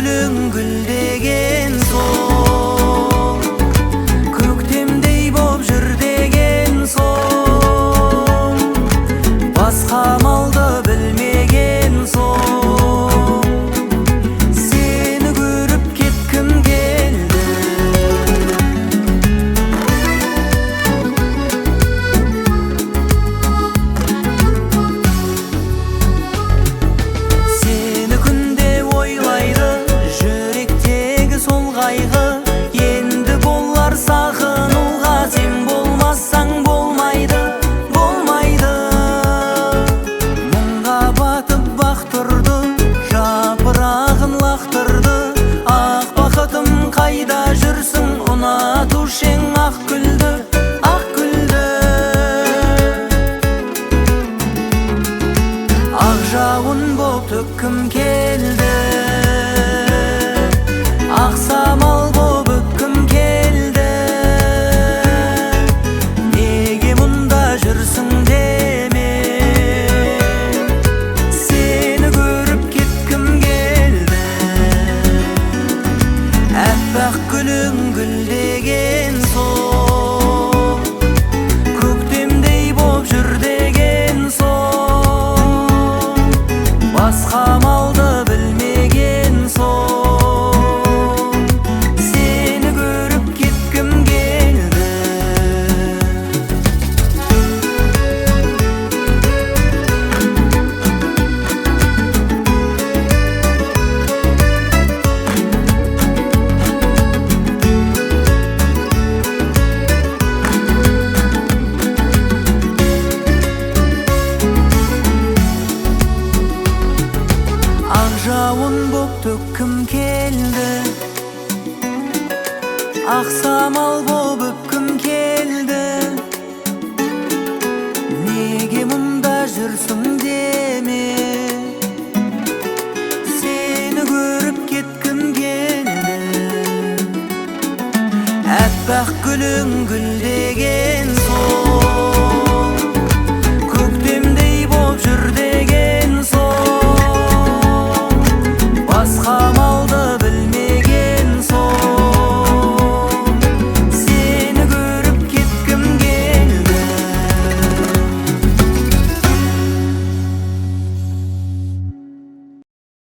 гүлің гүлдеген соң, көктемдей боп жүр деген соң, басқа малды білмеген соң, сені көріп кеткім келді. Сені күнде ойлайды жүректегі сол қайғы, енді болар сағынуға, сен болмасаң болмайды, болмайды. Мұңға батып бақ тұрды, жапырағын лақтырды, ақ бақытым қайда жүрсің, ұнатушың ақ гүлді, ақ гүлді. Ақ жауын боп төккім келді, ақ самал боп өпкім келді. Неге мұнда жүрсің деме, сені көріп кеткім келді. Әппақ гүлің гүлдеген соң, көктемдей боп жүр деген соң, басқа малды білмеген соң, сені көріп кеткім келді. Ақ жауын боп төккім келді, ақ самал боп өпкім келді. Неге мұнда жүрсің деме, сені көріп кеткім келді. Әппақ гүлің гүлдеген